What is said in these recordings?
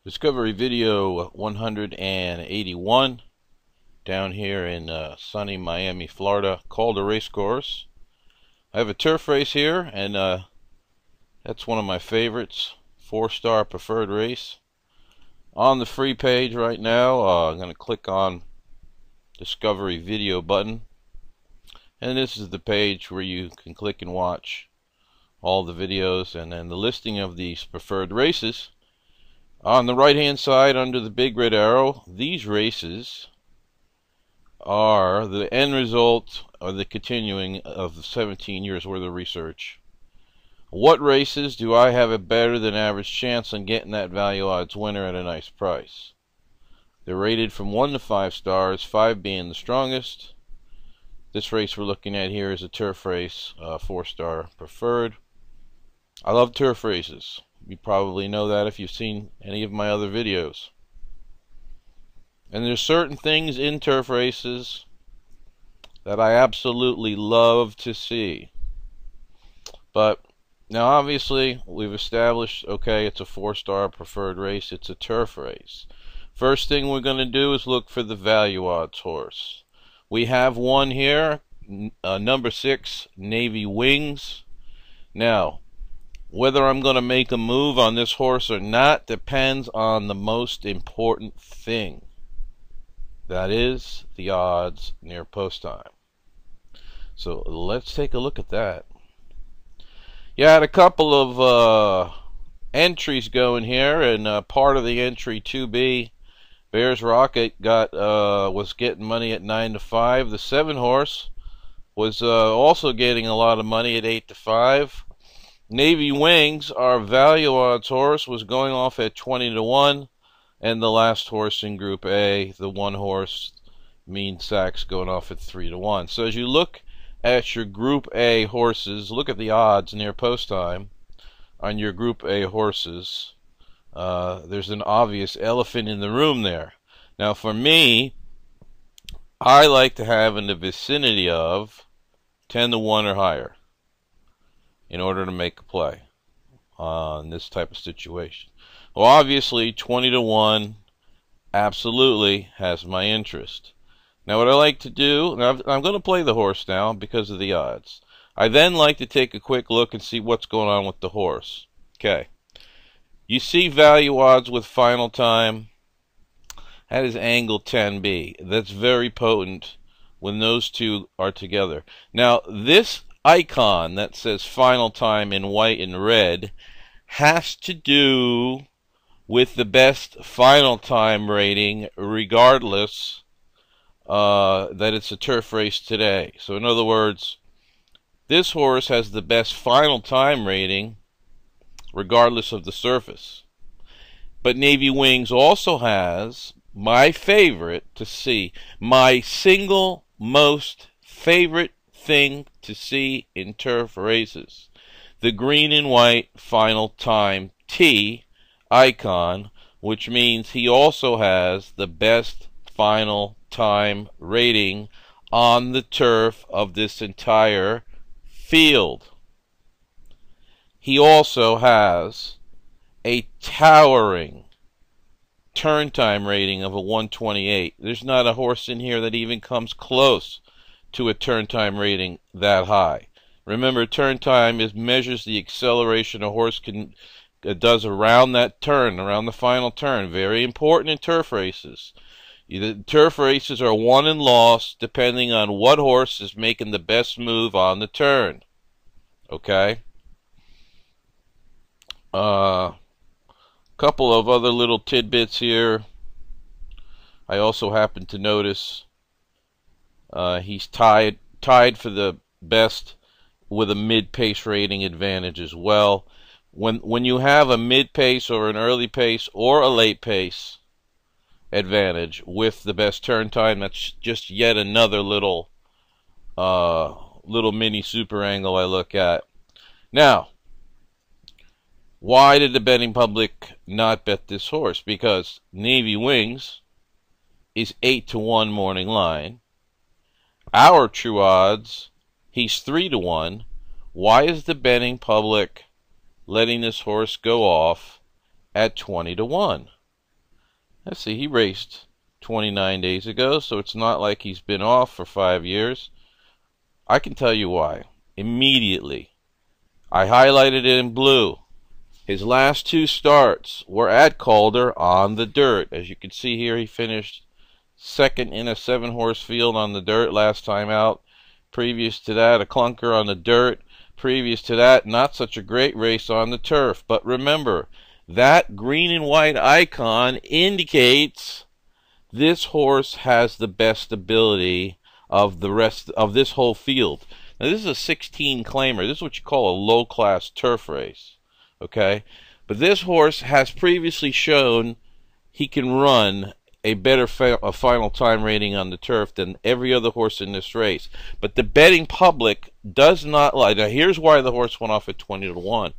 Discovery video 181 down here in sunny Miami, Florida, Calder race course. I have a turf race here, and that's one of my favorites, 4-star preferred race. On the free page right now, I'm going to click on Discovery video button, and this is the page where you can click and watch all the videos and then the listing of these preferred races. On the right hand side under the big red arrow, these races are the end result of the continuing of 17 years worth of research. What races do I have a better than average chance on getting that value odds winner at a nice price? They're rated from 1 to 5 stars, 5 being the strongest. This race we're looking at here is a turf race, 4-star preferred. I love turf races. You probably know that if you've seen any of my other videos. And there's certain things in turf races that I absolutely love to see. But now obviously we've established, okay, it's a 4-star preferred race, it's a turf race. First thing we're going to do is look for the value odds horse. We have one here, number 6, Navy Wings. Now, whether I'm going to make a move on this horse or not depends on the most important thing. That is the odds near post time. So let's take a look at that. You had a couple of entries going here, and part of the entry 2B, Bears Rocket was getting money at 9 to 5. The 7 horse was also getting a lot of money at 8 to 5. Navy Wings, our value odds horse, was going off at 20 to 1, and the last horse in Group A, the 1 horse, Mean Sacks, going off at 3 to 1. So as you look at your Group A horses, look at the odds near post time on your Group A horses. There's an obvious elephant in the room there. Now for me, I like to have in the vicinity of 10 to 1 or higher in order to make a play on this type of situation. Well, obviously 20 to 1 absolutely has my interest. Now what I like to do, I'm going to play the horse now because of the odds. I then like to take a quick look and see what's going on with the horse. Okay, you see value odds with final time. That is angle 10B. That's very potent when those two are together. Now this icon that says final time in white and red has to do with the best final time rating, regardless that it's a turf race today. So in other words, this horse has the best final time rating regardless of the surface. But Navy Wings also has my favorite to see, my single most favorite thing to see in turf races, the green and white final time T icon, which means he also has the best final time rating on the turf of this entire field. He also has a towering turn time rating of a 128. There's not a horse in here that even comes close to a turn time rating that high. Remember, turn time measures the acceleration a horse does around that turn, around the final turn. Very important in turf races. The turf races are won and lost depending on what horse is making the best move on the turn. Okay? Couple of other little tidbits here. I also happen to notice he's tied for the best with a mid-pace rating advantage as well. When you have a mid-pace or an early pace or a late pace advantage with the best turn time, that's just yet another little mini super angle I look at. Now, why did the betting public not bet this horse? Because Navy Wings is 8 to 1 morning line. Our true odds, he's 3 to 1. Why is the betting public letting this horse go off at 20 to 1? Let's see, he raced 29 days ago, so it's not like he's been off for 5 years. I can tell you why. Immediately. I highlighted it in blue. His last 2 starts were at Calder on the dirt. As you can see here, he finished second in a 7-horse field on the dirt last time out. Previous to that, a clunker on the dirt. Previous to that, not such a great race on the turf. But remember, that green and white icon indicates this horse has the best ability of the rest of this whole field. Now, this is a 16 claimer. This is what you call a low-class turf race. Okay? But this horse has previously shown he can run a better final time rating on the turf than every other horse in this race. But the betting public does not like. Now, here's why the horse went off at 20-1.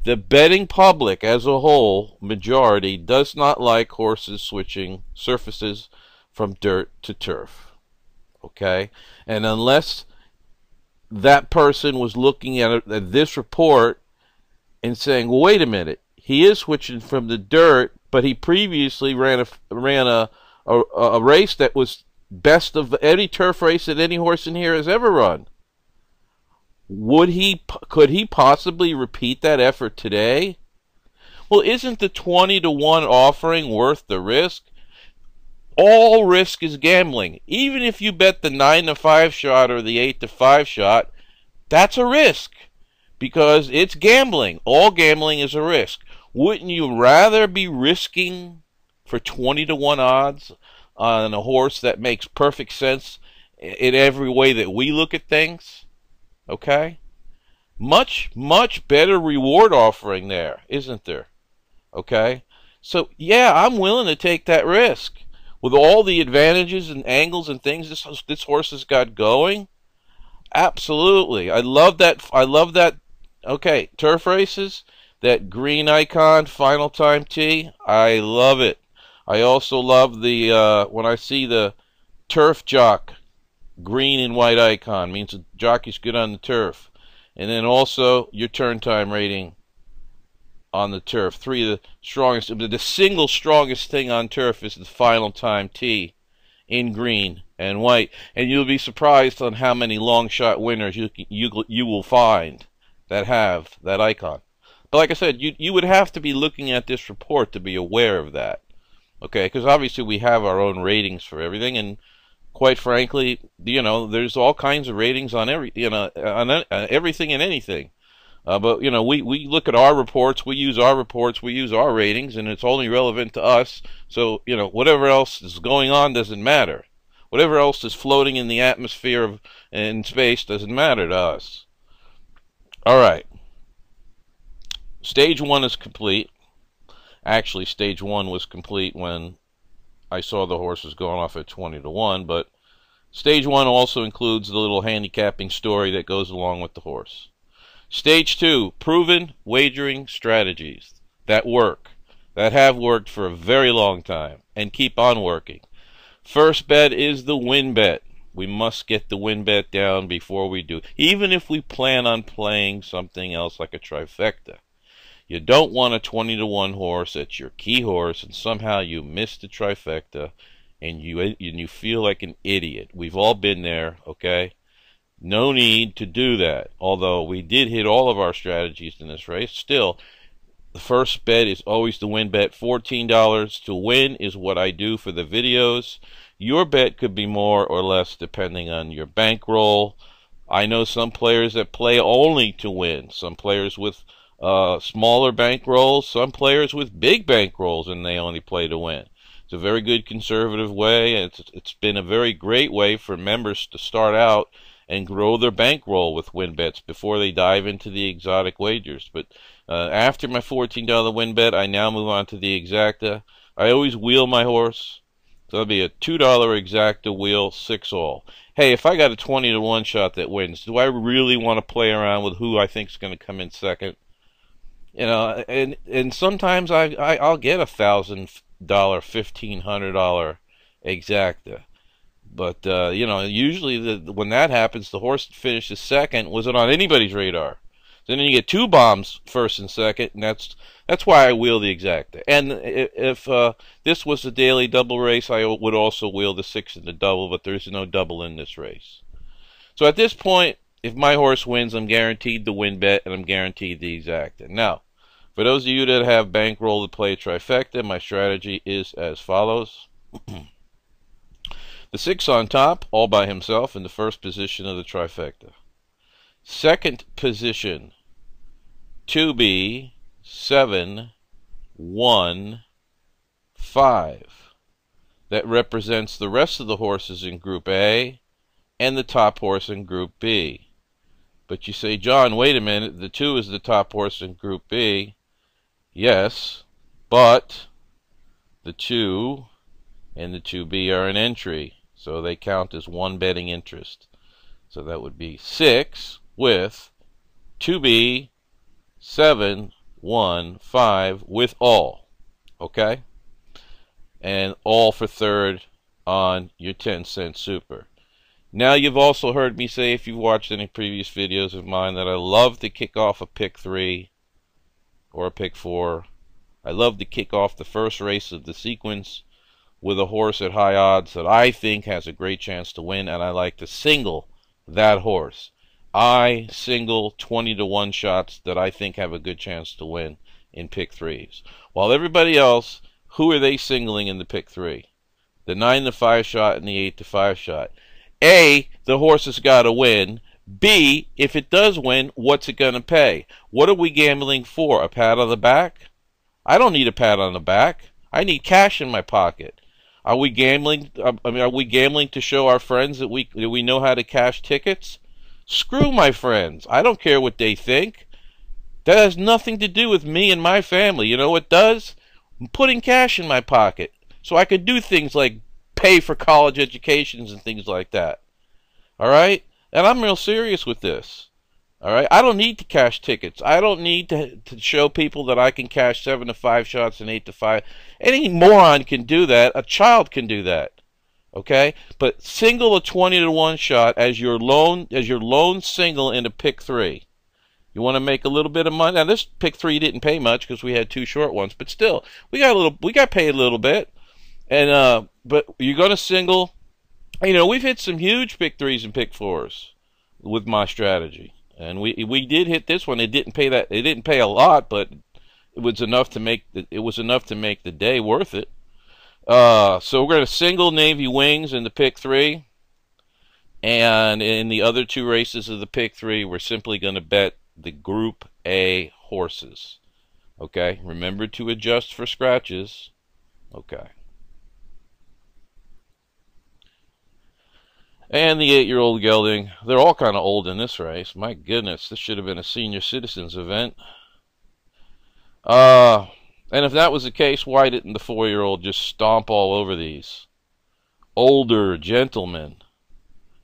The betting public as a whole, majority, does not like horses switching surfaces from dirt to turf. Okay? And unless that person was looking at this report and saying, well, wait a minute, he is switching from the dirt, but he previously ran a race that was best of any turf race that any horse in here has ever run. Could he possibly repeat that effort today? Well, isn't the 20-1 offering worth the risk? All risk is gambling. Even if you bet the 9-5 shot or the 8-5 shot, that's a risk because it's gambling. All gambling is a risk. Wouldn't you rather be risking for 20-1 odds on a horse that makes perfect sense in every way that we look at things? Okay? Much, much better reward offering there, isn't there? Okay? So, yeah, I'm willing to take that risk. With all the advantages and angles and things this horse has got going, absolutely. I love that. Okay, turf races, that green icon, final time T, I love it. I also love the, when I see the turf jock, green and white icon, means the jockey's good on the turf. And then also your turn time rating on the turf. 3 of the strongest, the single strongest thing on turf is the final time T in green and white. And you'll be surprised on how many long shot winners you will find that have that icon. But like I said, you would have to be looking at this report to be aware of that. Okay, because obviously we have our own ratings for everything, and quite frankly, you know, there's all kinds of ratings on everything and anything. But you know, we look at our reports, we use our ratings, and it's only relevant to us. So you know, whatever else is going on doesn't matter. Whatever else is floating in the atmosphere in space doesn't matter to us. All right. Stage 1 is complete. Actually, stage 1 was complete when I saw the horses going off at 20-1, but stage 1 also includes the little handicapping story that goes along with the horse. Stage 2, proven wagering strategies that work, that have worked for a very long time, and keep on working. First bet is the win bet. We must get the win bet down before we do, even if we plan on playing something else like a trifecta. You don't want a 20-1 horse that's your key horse, and somehow you miss the trifecta, and you feel like an idiot. We've all been there, okay? No need to do that. Although we did hit all of our strategies in this race, still, the first bet is always the win bet. $14 to win is what I do for the videos. Your bet could be more or less depending on your bankroll. I know some players that play only to win. Some players with smaller bankrolls, some players with big bankrolls, and they only play to win. It's a very good conservative way. It's been a very great way for members to start out and grow their bankroll with win bets before they dive into the exotic wagers. But after my $14 win bet, I now move on to the exacta. I always wheel my horse. So that'll be a $2 exacta wheel, 6 all. Hey, if I got a 20-1 shot that wins, do I really want to play around with who I think is going to come in second? You know, and sometimes I'll get $1,000, $1,500 exacta. But, you know, usually when that happens, the horse that finishes second wasn't on anybody's radar. So then you get 2 bombs, first and second, and that's why I wheel the exacta. And if this was a daily double race, I would also wheel the 6 in the double, but there's no double in this race. So at this point, if my horse wins, I'm guaranteed the win bet, and I'm guaranteed the exacta. Now, for those of you that have bankroll to play trifecta, my strategy is as follows. The 6 on top, all by himself, in the first position of the trifecta. Second position, 2B, 7, 1, 5. That represents the rest of the horses in Group A and the top horse in Group B. But you say, John, wait a minute, the 2 is the top horse in Group B. Yes, but the 2 and the 2B are an entry, so they count as one betting interest. So that would be 6 with 2B, 7, 1, 5 with all. Okay? And all for third on your 10-cent super. Now, you've also heard me say, if you've watched any previous videos of mine, that I love to kick off a pick 3 or a pick 4. I love to kick off the first race of the sequence with a horse at high odds that I think has a great chance to win, and I like to single that horse. I single 20-to-1 shots that I think have a good chance to win in pick 3s. While everybody else, who are they singling in the pick 3? The 9-to-5 shot and the 8-to-5 shot. A, the horse has got to win. B, if it does win, what's it going to pay? What are we gambling for? A pat on the back? I don't need a pat on the back. I need cash in my pocket. Are we gambling? Are we gambling to show our friends that we know how to cash tickets? Screw my friends. I don't care what they think. That has nothing to do with me and my family. You know what does? I'm putting cash in my pocket so I could do things like pay for college educations and things like that. All right? And I'm real serious with this. All right? I don't need to cash tickets. I don't need to show people that I can cash 7-to-5 shots and 8-to-5. Any moron can do that. A child can do that. Okay? But single a 20-to-1 shot as your lone single in a pick 3. You want to make a little bit of money. Now, this pick 3 didn't pay much because we had 2 short ones, but still, we got paid a little bit. And but you're going to single. You know, we've hit some huge pick 3s and pick 4s with my strategy, and we did hit this one. It didn't pay a lot, but it was enough to make the day worth it. So we're going to single Navy Wings in the pick 3, and in the other 2 races of the pick 3, we're simply going to bet the Group A horses. Okay, remember to adjust for scratches. Okay. And the 8-year-old gelding. They're all kind of old in this race. My goodness, this should have been a senior citizens event. And if that was the case, why didn't the 4-year-old just stomp all over these older gentlemen?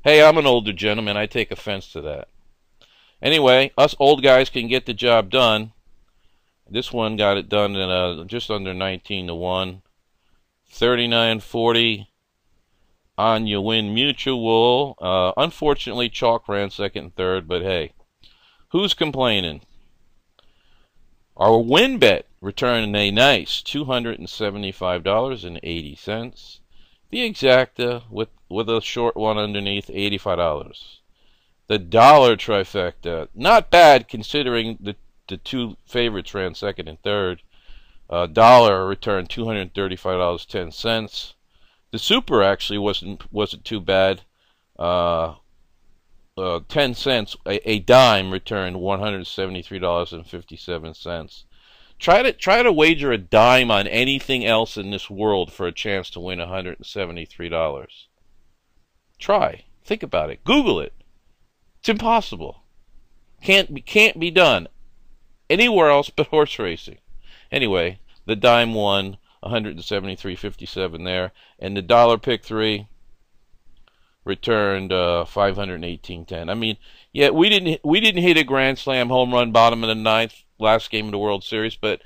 Hey, I'm an older gentleman. I take offense to that. Anyway, us old guys can get the job done. This one got it done in just under 19-to-1. 39.40. On you win mutual. Unfortunately, Chalk ran second and third, but hey, who's complaining? Our win bet returned a nice $275.80. The exacta with a short one underneath, $85. The dollar trifecta, not bad considering the 2 favorites ran second and third. Dollar returned $235.10. The super actually wasn't too bad. 10 cents, a dime returned $173.57. Try to wager a dime on anything else in this world for a chance to win $173. Try. Think about it. Google it. It's impossible. Can't be done anywhere else but horse racing. Anyway, the dime won $173.57 there, and the dollar pick 3 returned $518.10. I mean, yeah, we didn't hit a grand slam home run bottom of the 9th last game of the World Series, but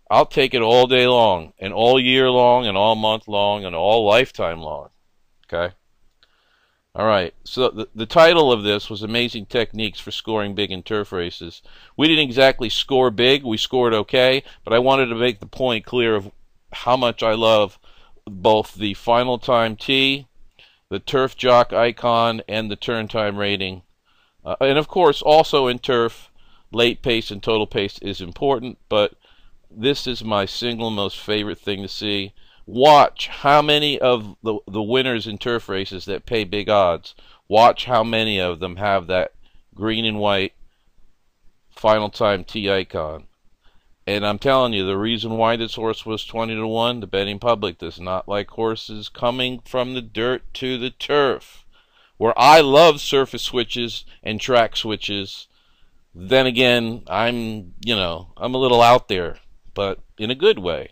I'll take it all day long and all year long and all month long and all lifetime long. Okay. All right, so the title of this was Amazing Techniques for Scoring Big in Turf Races. We didn't exactly score big, we scored okay, but I wanted to make the point clear of how much I love both the final time T, the turf jock icon, and the turn time rating. And of course, also in turf, late pace and total pace is important, but this is my single most favorite thing to see. Watch how many of the winners in turf races that pay big odds. Watch how many of them have that green and white final time T icon. And I'm telling you, the reason why this horse was 20-1, the betting public does not like horses coming from the dirt to the turf. Where I love surface switches and track switches, then again, I'm a little out there, but in a good way.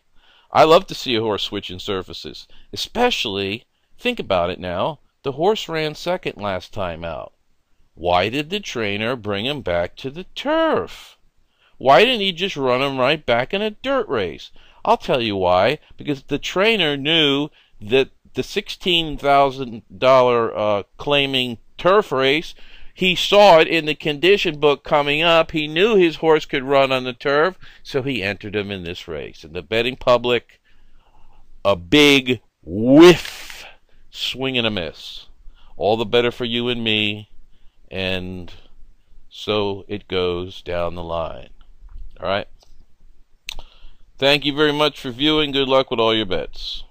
I love to see a horse switching surfaces, especially, think about it now, the horse ran second last time out. Why did the trainer bring him back to the turf? Why didn't he just run him right back in a dirt race? I'll tell you why. Because the trainer knew that the $16,000 claiming turf race, he saw it in the condition book coming up. He knew his horse could run on the turf, so he entered him in this race. And the betting public, a big whiff, swing and a miss. All the better for you and me, and so it goes down the line. All right. Thank you very much for viewing. Good luck with all your bets.